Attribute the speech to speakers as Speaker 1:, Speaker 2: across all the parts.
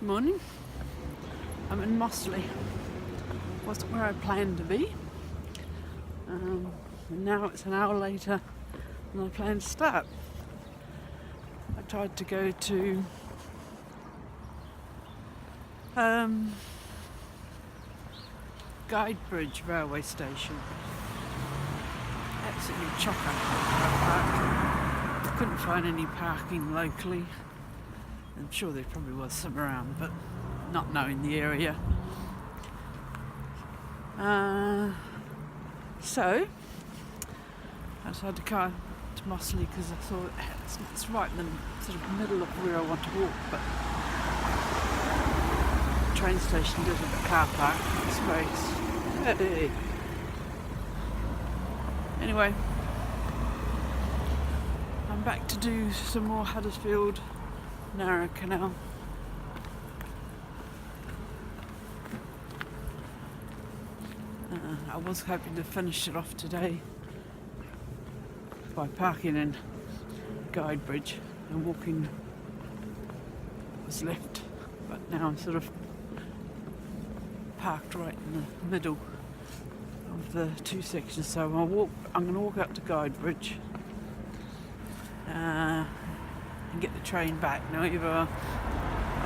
Speaker 1: Morning. I'm in Mossley. Wasn't where I planned to be. And now it's an hour later than I planned to start. I tried to go to Guidebridge railway station. Absolutely chocker car park. Couldn't find any parking locally. I'm sure there probably was some around, but not knowing the area. So I decided to go to Mossley because I thought it's right in the sort of middle of where I want to walk, but the train station does have a car park space. Hey. Anyway, I'm back to do some more Huddersfield Narrow Canal. I was hoping to finish it off today by parking in Guidebridge and walking what was left, but now I'm sort of parked right in the middle of the two sections, so I'm going to walk up to Guidebridge and get the train back. Now either I'll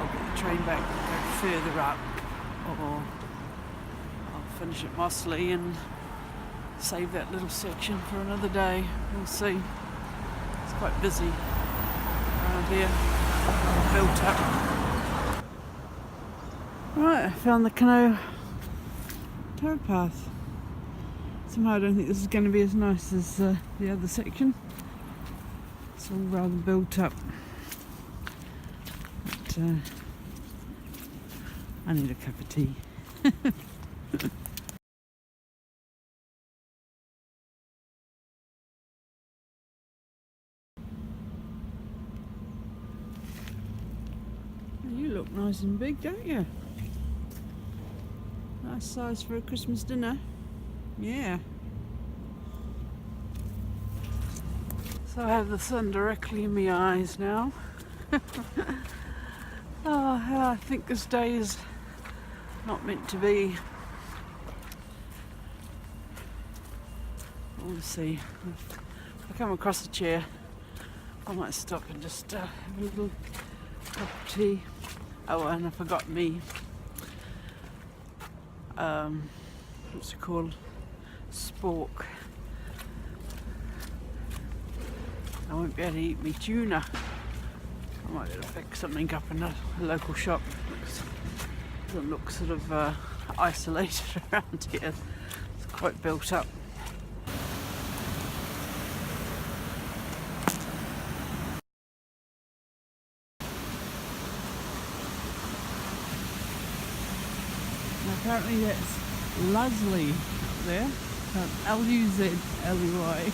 Speaker 1: get the train back and go further up, or I'll finish at Mossley and save that little section for another day. We'll see. It's quite busy around here, built up. Right, I found the Canoe towpath. Somehow I don't think this is going to be as nice as the other section. It's all rather built up. But I need a cup of tea. You look nice and big, don't you? Nice size for a Christmas dinner. Yeah. So I have the sun directly in my eyes now. I think this day is not meant to be. We'll see. If I come across a chair, I might stop and just have a little cup of tea. Oh, and I forgot me. What's it called? Spork. I won't be able to eat me tuna. I might be able to pick something up in a local shop. Doesn't look sort of isolated around here. It's quite built up. And apparently that's Lusley up there. L-U-Z-L-E-Y.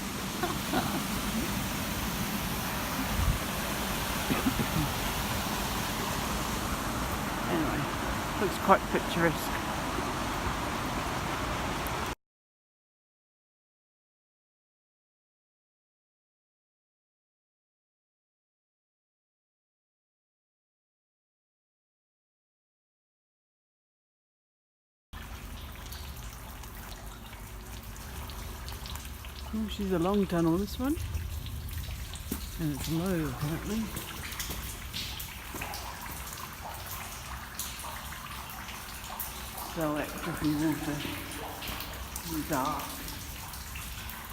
Speaker 1: Anyway, looks quite picturesque. Oh, she's a long tunnel, this one. And it's low, apparently. So that dripping water in the dark.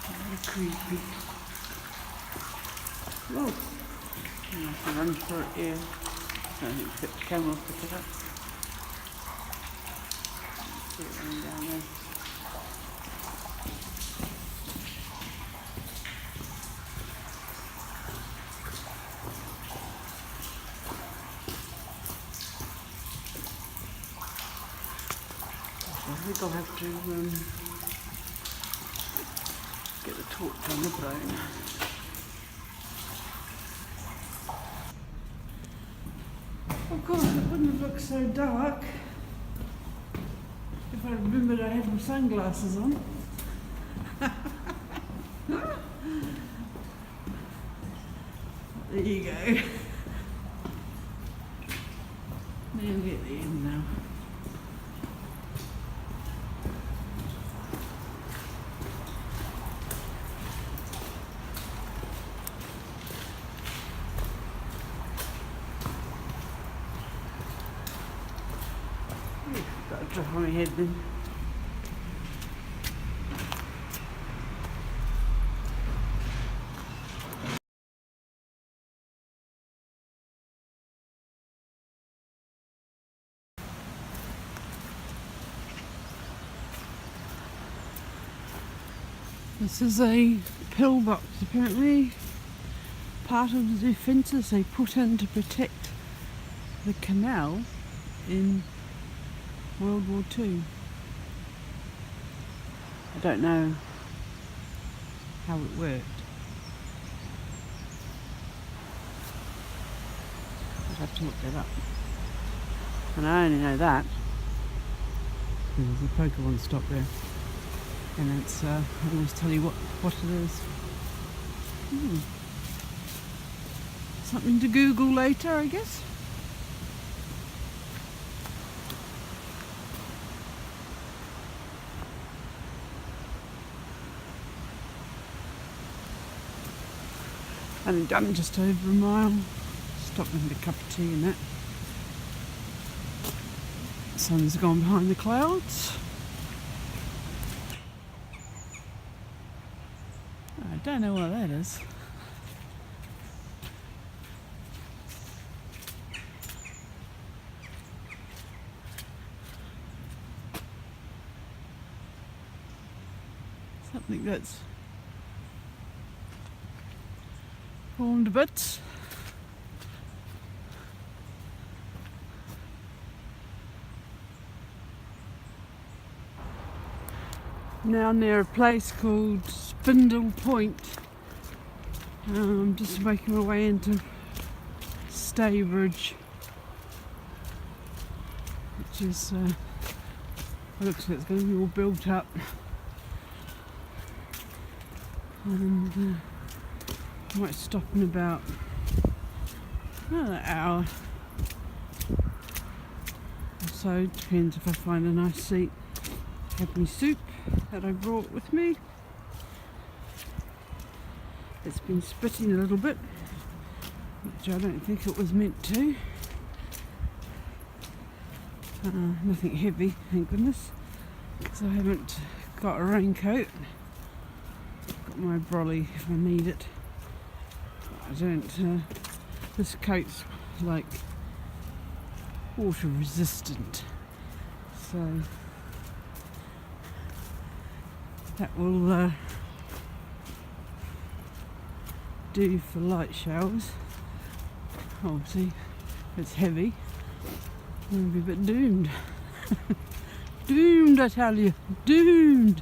Speaker 1: Very creepy. Whoa! I have to run for it here. I think it's got the camera to pick it up. See it running down there. I think I'll have to get the torch on the bone. Of course, it wouldn't have looked so dark if I remembered I had my sunglasses on. There you go. Nearly at the end now. Got a drop on my head then. This is a pillbox, apparently part of the defences they put in to protect the canal in World War II. I don't know how it worked. I'd have to look that up. And I only know that there's a Pokemon stop there. And it's, I always tell you what it is. Something to Google later, I guess. And done just over a mile. Stopped and had a cup of tea and that. The sun's gone behind the clouds. I don't know what that is. Something that's formed a bit. Now near a place called Spindle Point. I'm just making my way into Staybridge, which is looks like it's going to be all built up, and I might stop in about another hour or so. Depends if I find a nice seat. Have my soup that I brought with me. It's been spitting a little bit, which I don't think it was meant to. Nothing heavy, thank goodness, because I haven't got a raincoat. Got my brolly if I need it. I don't. This coat's like water resistant, so that will do for light showers. Obviously, if it's heavy, we'll be a bit doomed. Doomed, I tell you, doomed.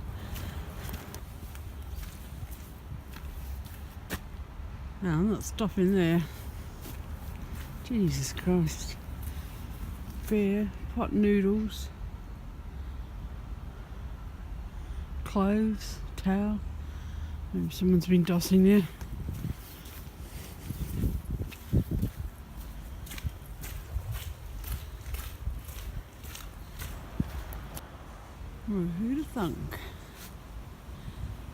Speaker 1: No, I'm not stopping there. Jesus Christ. Beer, pot noodles, clothes, towel. Maybe someone's been dossing there. Well, who'd have thunk?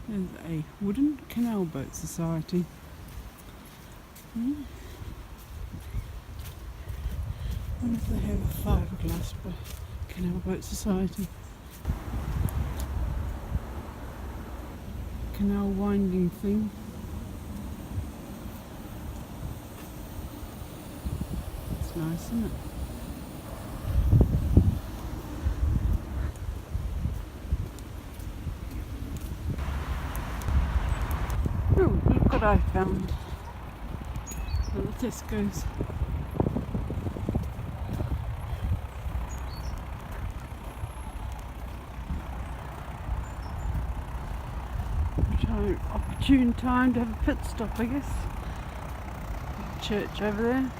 Speaker 1: There's a wooden canal boat society. I wonder if they have a fiberglass canal boat society. Canal winding thing. It's nice, isn't it? Oh, look what I found. Little Tesco's. Opportune time to have a pit stop, I guess. Church over there.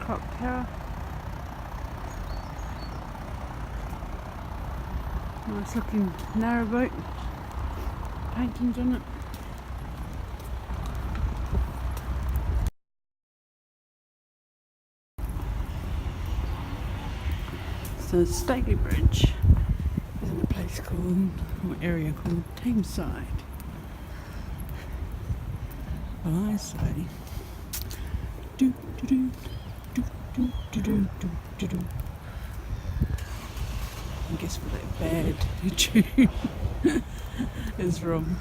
Speaker 1: Clock tower. Nice looking narrowboat. Paintings on it. So Stately Bridge is in a place called, or area called Tameside. Well, I say, do do do do do do do do do. I guess what that bad tune is from.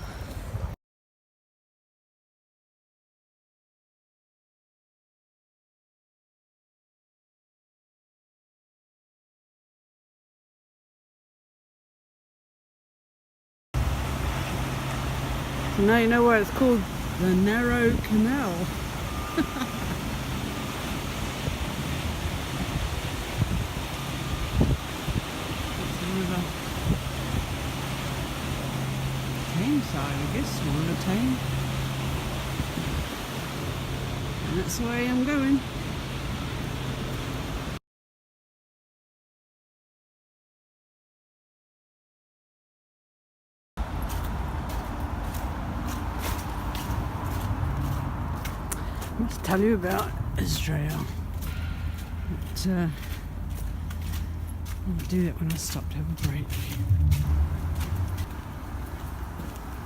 Speaker 1: So now you know why it's called the Narrow Canal. It's the river Tameside, I guess, or River Tame. And that's the way I'm going. I must tell you about Israel. But, I'll do that when I stop to have a break.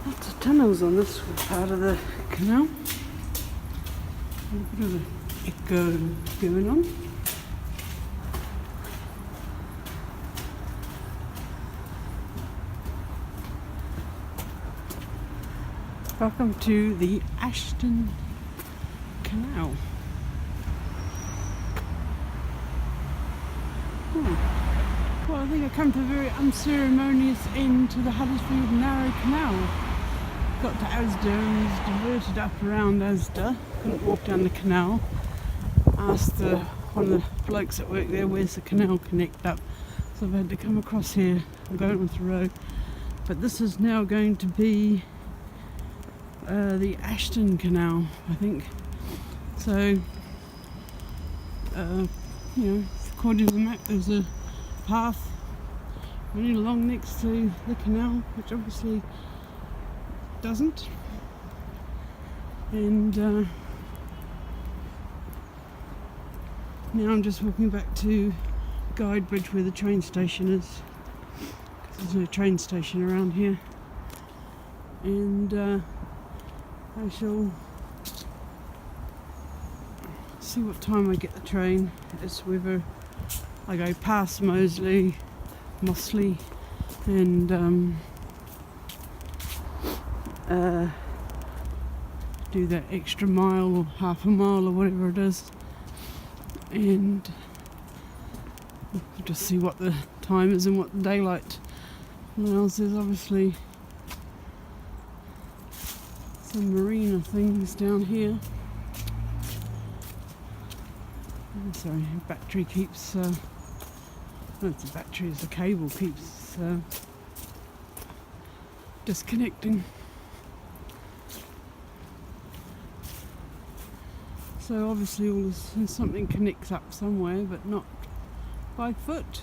Speaker 1: Lots of tunnels on this part of the canal. A bit of an echo going on. Welcome to the Ashton Canal. Well, I think I come to a very unceremonious end to the Huddersfield Narrow Canal. Got to Asda and was diverted up around Asda. Couldn't walk down the canal. Asked one of the blokes that work there, where's the canal connect up? So I've had to come across here. I'm going on the road. But this is now going to be the Ashton Canal, I think. So, according to the map, there's a path running along next to the canal, which obviously doesn't. And now I'm just walking back to Guide Bridge where the train station is, because there's no train station around here. And I shall see what time I get the train. It's whether I go past mossley, and do that extra mile or half a mile or whatever it is, and just see what the time is and what the daylight allows. There's obviously some marina things down here. Sorry, battery keeps, no, it's a battery, it's the cable keeps disconnecting. So obviously all this, something connects up somewhere, but not by foot.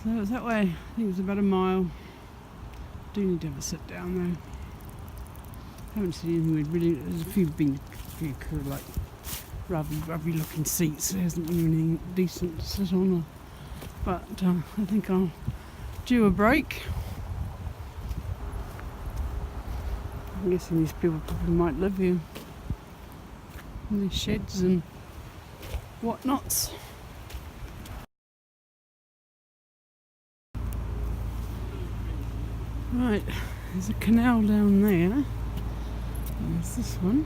Speaker 1: So it's that way. I think it's about a mile. Do need to have a sit down though. Haven't seen anything weird, really. There's a few cool, like rubby looking seats. There hasn't been anything decent to sit on. But I think I'll do a break. I'm guessing these people probably might live here. In these sheds and whatnots. Right, there's a canal down there. There's this one.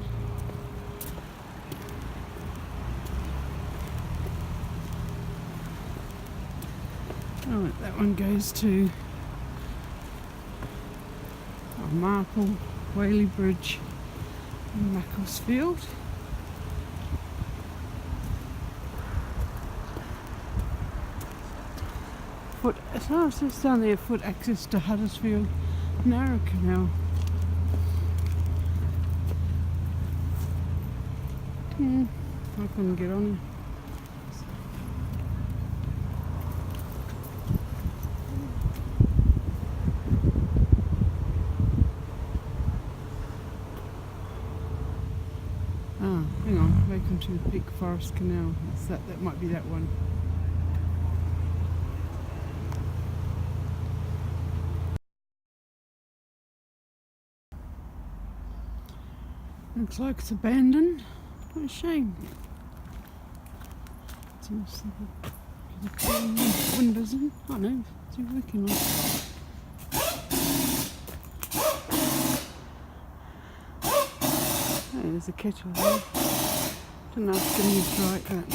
Speaker 1: Right, that one goes to Marple, Whaley Bridge and Macclesfield. It says down there, foot access to Huddersfield Narrow Canal. I couldn't get on. Hang on, Welcome to the Peak Forest Canal. That might be that one. Looks like it's abandoned. What a shame. Seems like the windows in. Oh no, what's he working on? Oh, there's a kettle there. Don't know if it's going to use right that.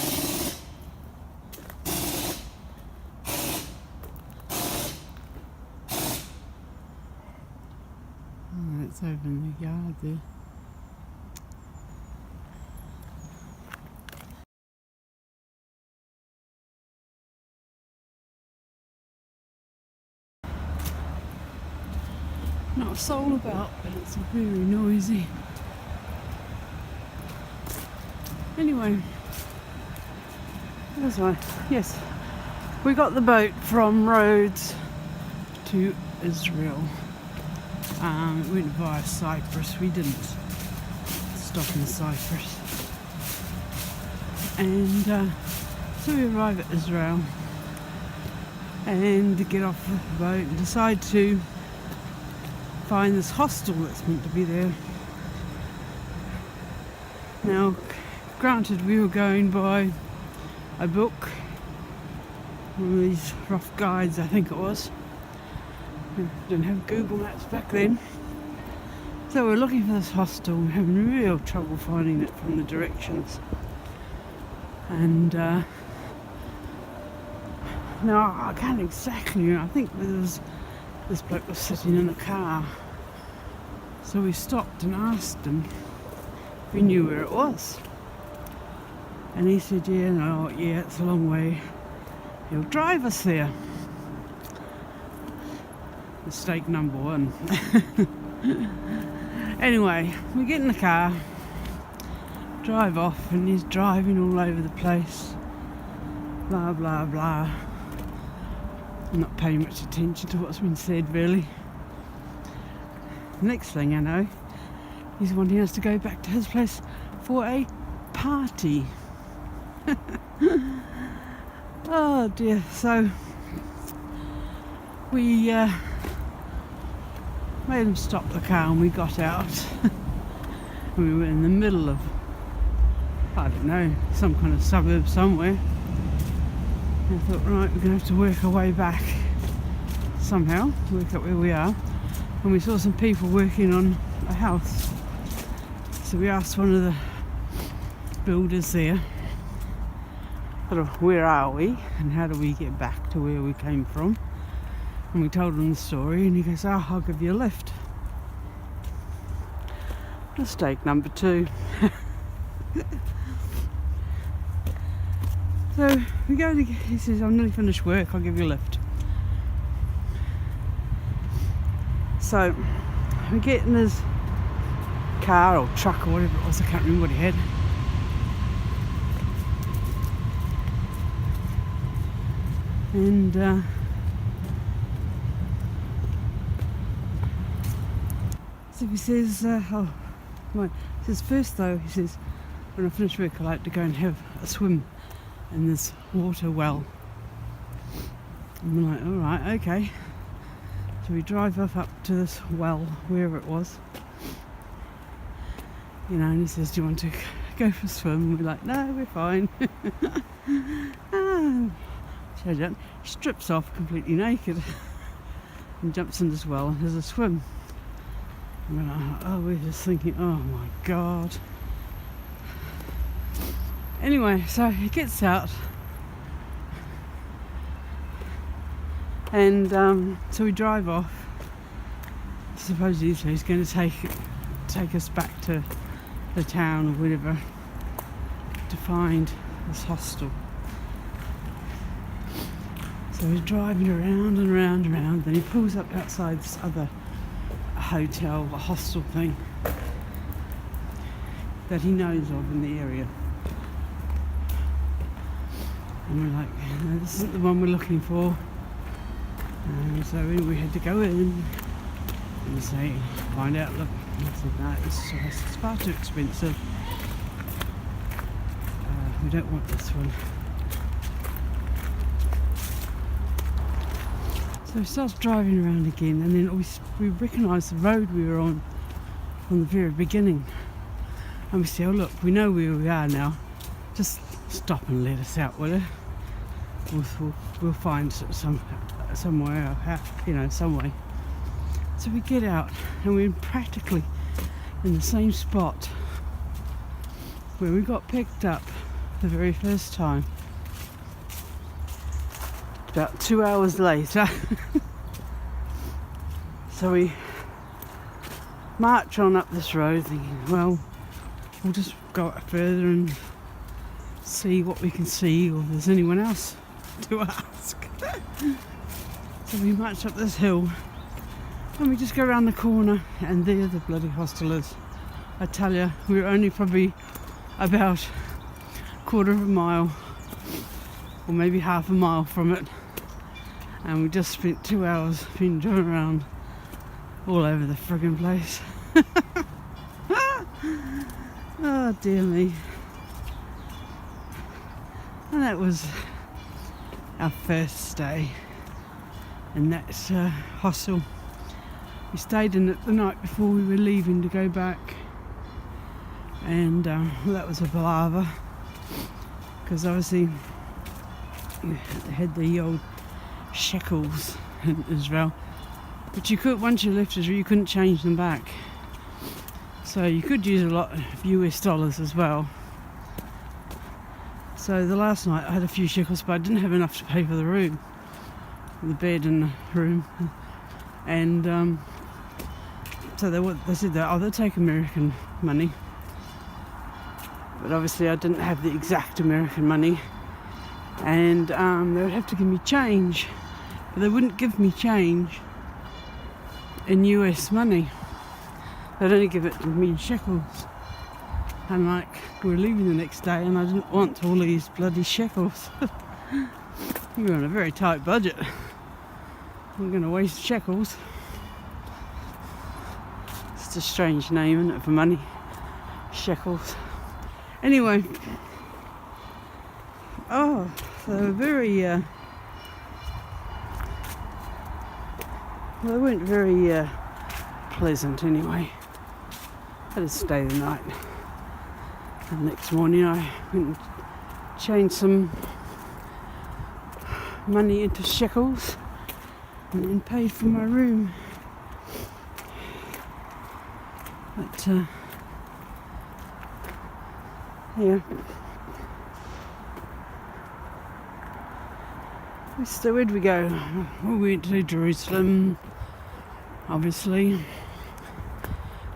Speaker 1: Oh, it's over in the yard there. Not a soul about, but it's very noisy. Anyway, what was I? Yes, we got the boat from Rhodes to Israel. It went via Cyprus. We didn't stop in Cyprus. And so we arrive at Israel and get off the boat and decide to find this hostel that's meant to be there. Now, granted, we were going by a book, one of these rough guides, I think it was. We didn't have Google Maps back then. So we're looking for this hostel, we're having real trouble finding it from the directions. And no, I can't exactly, I think this bloke was sitting in the car. So we stopped and asked him if he knew where it was. And he said, yeah, it's a long way. He'll drive us there. Mistake number one. Anyway, we get in the car, drive off, and he's driving all over the place. Blah, blah, blah. I'm not paying much attention to what's been said, really. Next thing I know, he's wanting us to go back to his place for a party. Oh dear. So we made him stop the car and we got out. And we were in the middle of, I don't know, some kind of suburb somewhere. And I thought, right, we're going to have to work our way back somehow, work out where we are. And we saw some people working on a house. So we asked one of the builders there, sort of, where are we and how do we get back to where we came from? And we told him the story and he goes, oh, I'll give you a lift. Mistake number two. So we go to, he says, I'm nearly finished work, I'll give you a lift. So we get in his car or truck or whatever it was, I can't remember what he had. And so he says, he says, first though, he says, when I finish work I like to go and have a swim in this water well. And we're like, alright, okay. So we drive off up to this well, wherever it was. And he says, do you want to go for a swim? And we're like, no, we're fine. So he strips off completely naked and jumps in this well and has a swim. And we're just thinking, oh my God. Anyway, so he gets out. And so we drive off. Supposedly he's going to take us back to the town or whatever to find this hostel. So he's driving around and around and around. Then he pulls up outside this other hotel, a hostel thing that he knows of in the area. And we're like, no, this isn't the one we're looking for. And so we had to go in and say, find out, look. And I said, no, it's far too expensive. we don't want this one. So we started driving around again, and then we recognised the road we were on from the very beginning. And we said, oh look, we know where we are now. Just stop and let us out, will you? We'll find somewhere, some way. So we get out, and we're practically in the same spot where we got picked up the very first time. About 2 hours later. So we march on up this road thinking, well, we'll just go up further and see what we can see, or if there's anyone else to ask. So we march up this hill, and we just go around the corner, and there the bloody hostel is. I tell you, we were only probably about a quarter of a mile, or maybe half a mile from it, and we just spent 2 hours being driven around all over the friggin' place. Oh dear me. And that was our first day in that hostel. We stayed in it the night before we were leaving to go back, and that was a palaver, because obviously you had the old shekels in Israel, but you could, once you left Israel, you couldn't change them back. So you could use a lot of US dollars as well. So the last night I had a few shekels, but I didn't have enough to pay for the room, the bed and the room. And so they said that, they'll take American money. But obviously I didn't have the exact American money, and they would have to give me change. But they wouldn't give me change in US money. They'd only give it to me in shekels. And we were leaving the next day, and I didn't want all these bloody shekels. We were on a very tight budget. I'm going to waste shekels. It's a strange name, isn't it, for money? Shekels. Anyway. Oh, they were very... they weren't very pleasant anyway. I had to stay the night. And next morning I went and changed some money into shekels and then paid for my room. But yeah. So where'd we go? Well, we went to Jerusalem, obviously,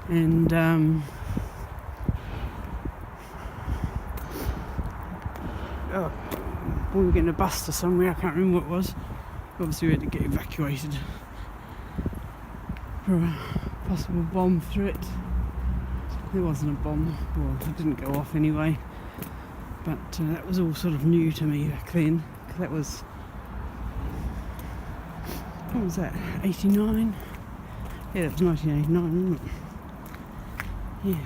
Speaker 1: and we were getting a bus to somewhere, I can't remember what it was. Obviously we had to get evacuated for a possible bomb threat. There wasn't a bomb, well, it didn't go off anyway, but that was all sort of new to me back then, because that was, what was that, 89? Yeah, that was 1989, wasn't it? Yeah.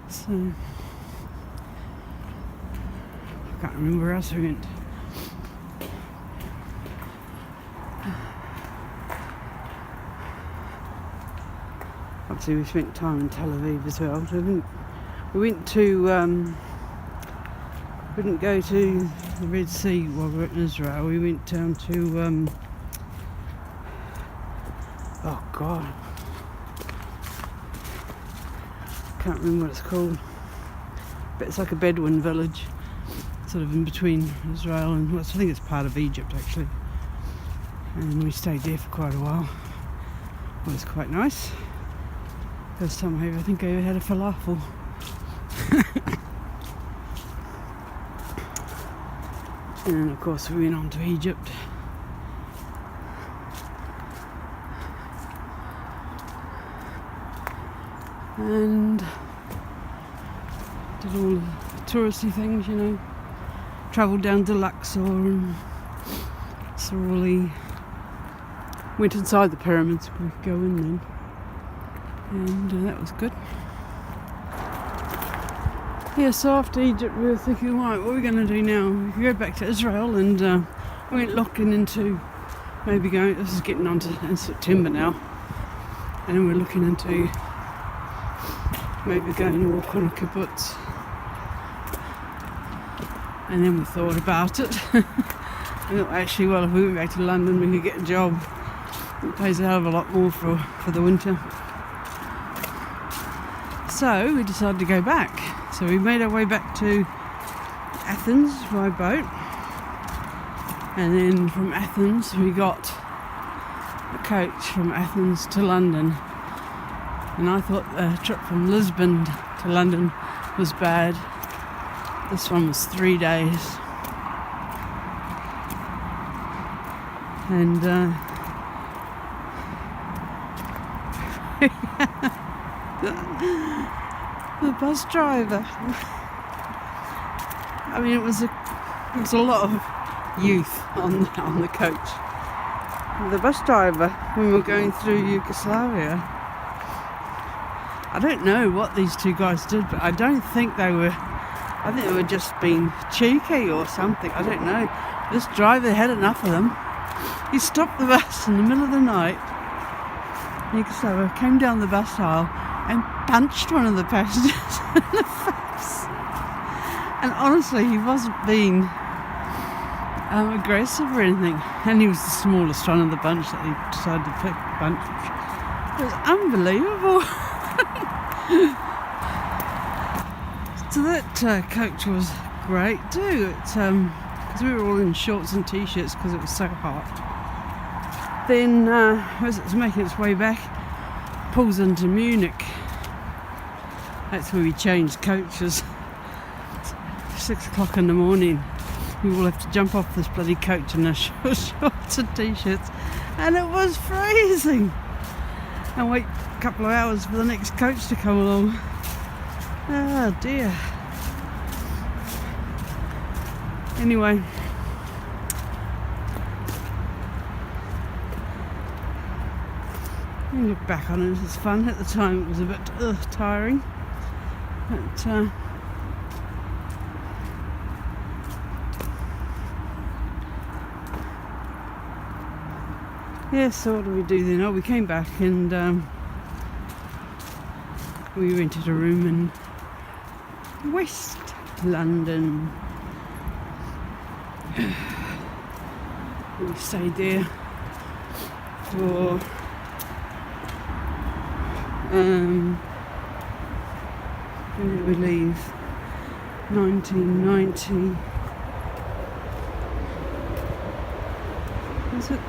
Speaker 1: So I can't remember where else we went. Obviously we spent time in Tel Aviv as well. We went to we didn't go to the Red Sea while we were in Israel. We went down to oh god, can't remember what it's called, but it's like a Bedouin village, sort of in between Israel and, well, I think it's part of Egypt actually, and we stayed there for quite a while. It was quite nice. First time I think I ever had a falafel. And then of course we went on to Egypt. And did all the touristy things, you know. Travelled down to Luxor and saw all the... Went inside the pyramids, we could go in then. And that was good. Yeah, so after Egypt we were thinking, right, what are we going to do now? We could go back to Israel, and we went looking into maybe going, this is getting on to in September now, and then we're looking into maybe going to walk on a kibbutz. And then we thought about it. We thought, actually, well, if we went back to London we could get a job. It pays a hell of a lot more for the winter. So we decided to go back. So we made our way back to Athens by boat, and then from Athens we got a coach from Athens to London. And I thought the trip from Lisbon to London was bad. This one was 3 days. And the bus driver. I mean, it was a lot of youth on the coach. The bus driver, when we were going through Yugoslavia, I don't know what these two guys did, but I don't think they were. I think they were just being cheeky or something. I don't know. This driver had enough of them. He stopped the bus in the middle of the night. Yugoslavia came down the bus aisle and punched one of the passengers in the face. And honestly, he wasn't being aggressive or anything. And he was the smallest one of the bunch that he decided to pick. It was unbelievable. So that coach was great too. Because we were all in shorts and t-shirts because it was so hot. Then as it was making its way back, pulls into Munich. That's where we changed coaches. 6 o'clock in the morning. We all have to jump off this bloody coach in our shorts and t-shirts, and it was freezing. And wait a couple of hours for the next coach to come along. Oh dear. Anyway, you look back on it, it's fun. At the time it was a bit tiring, but yeah, so what did we do then? Oh, we came back and we rented a room in West London. We stayed there for when did we leave? 1990. Was it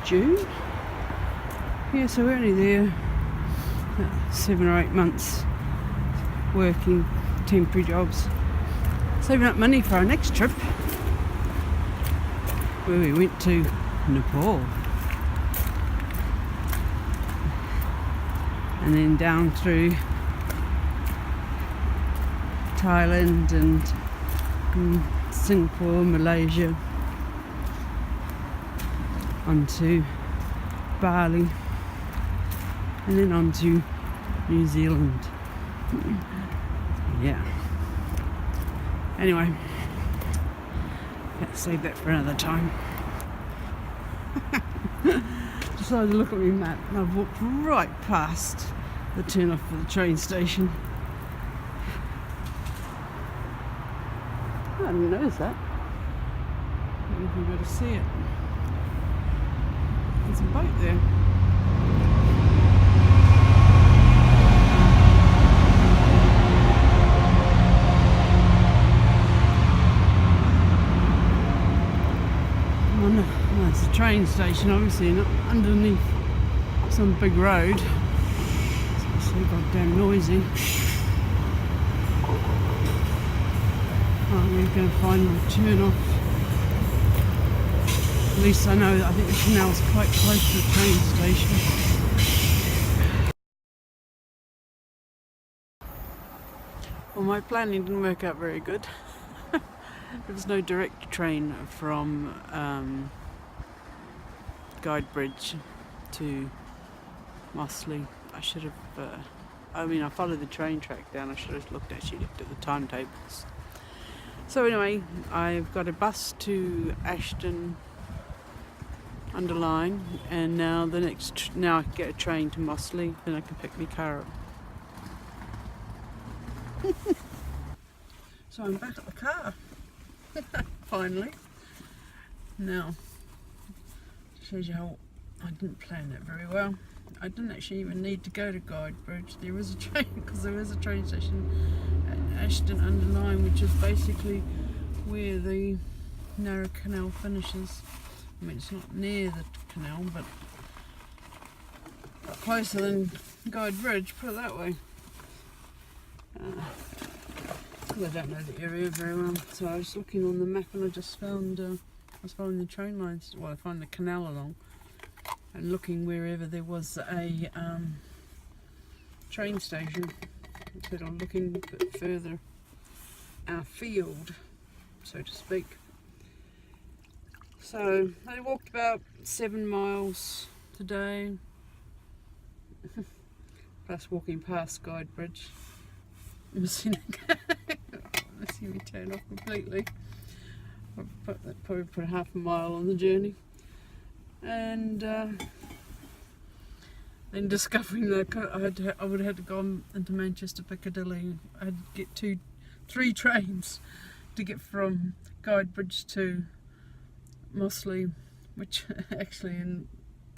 Speaker 1: June? Yeah, so we're only there 7 or 8 months working temporary jobs, saving up money for our next trip, where we went to Nepal and then down through Thailand and Singapore, Malaysia, onto Bali, and then onto New Zealand. Yeah. Anyway, let's save that for another time. Decided to look at my map, and I've walked right past the turn off for the train station. I didn't notice that. I don't know if you've got to see it. There's a boat there. Oh no, it's a train station, obviously, not underneath some big road. It's so goddamn noisy. Right, we're going to find my turn off. At least I know that I think the canal's quite close to the train station. Well, my planning didn't work out very good. There was no direct train from Guidebridge to Mossley. I should have I mean, I followed the train track down. I should have looked at the timetables. So anyway, I've got a bus to Ashton-under-lyne, and now now I can get a train to Mossley, then I can pick my car up. So I'm back at the car, finally. Now, shows you how I didn't plan it very well. I didn't actually even need to go to Guidebridge. There was a train, because there is a train station at Ashton-under-lyne, which is basically where the Narrow Canal finishes. I mean, it's not near the canal, but closer than Guidebridge, put it that way. I don't know the area very well, so I was looking on the map and I just found, I was following the train lines, well, I found the canal along, and looking wherever there was a train station. Instead of looking a bit further afield, so to speak. So I walked about 7 miles today, plus walking past Guidebridge. Missing me turn off completely. Probably put half a mile on the journey, and then discovering that I would have had to go into Manchester Piccadilly. I had to get 3 trains to get from Guidebridge to Mossley, which actually, in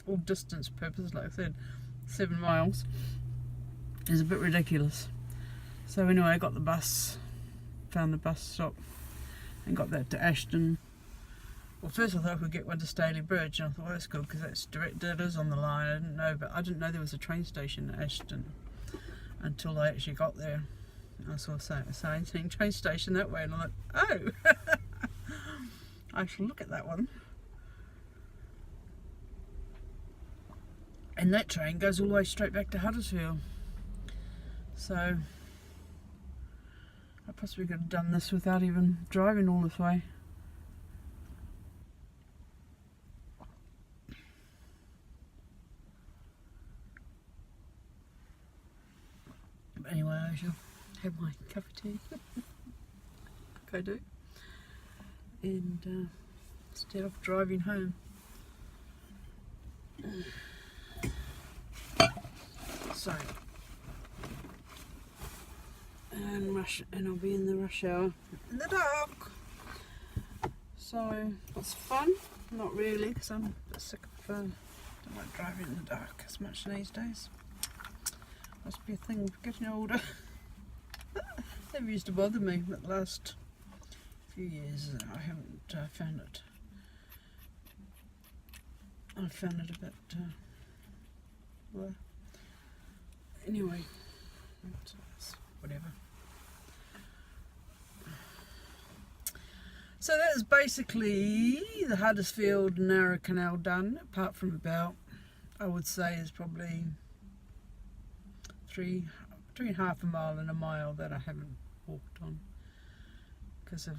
Speaker 1: all distance purposes, like I said, 7 miles, is a bit ridiculous. So anyway, I got the bus, found the bus stop, and got that to Ashton. Well, first I thought I could get one to Staley Bridge, and I thought, well, that's good because that's direct. It is on the line. I didn't know, but I didn't know there was a train station at Ashton until I actually got there. I saw a sign saying train station that way, and I'm like, oh, I shall look at that one. And that train goes all the way straight back to Huddersfield. So I possibly could have done this without even driving all this way. But anyway, I shall have my cup of tea, like I do, and instead of driving home. So, and I'll be in the rush hour in the dark. So it's fun, not really, because I'm a bit sick of don't like driving in the dark as much these days. Must be a thing of getting older. Never used to bother me, but the last few years I haven't found it. I found it a bit well. Anyway, whatever. So that is basically the Huddersfield Narrow Canal done, apart from about, I would say, is probably between half a mile and a mile that I haven't walked on because of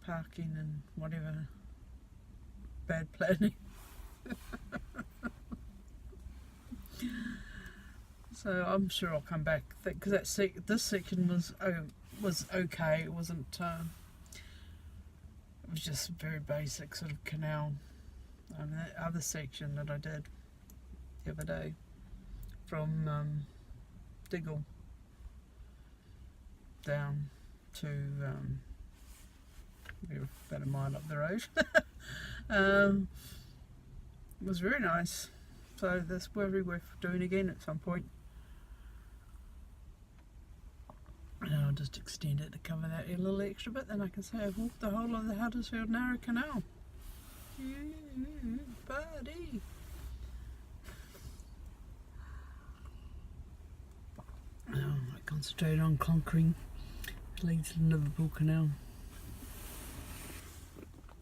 Speaker 1: parking and whatever bad planning. So I'm sure I'll come back because this section was okay. It wasn't. It was just very basic sort of canal. And that other section that I did the other day from Diggle down to about a mile up the road was very nice. So that's probably worth doing again at some point. And I'll just extend it to cover that a little extra bit, then I can say I've walked the whole of the Huddersfield Narrow Canal. Buddy! Now I might concentrate on conquering the Leeds and Liverpool Canal.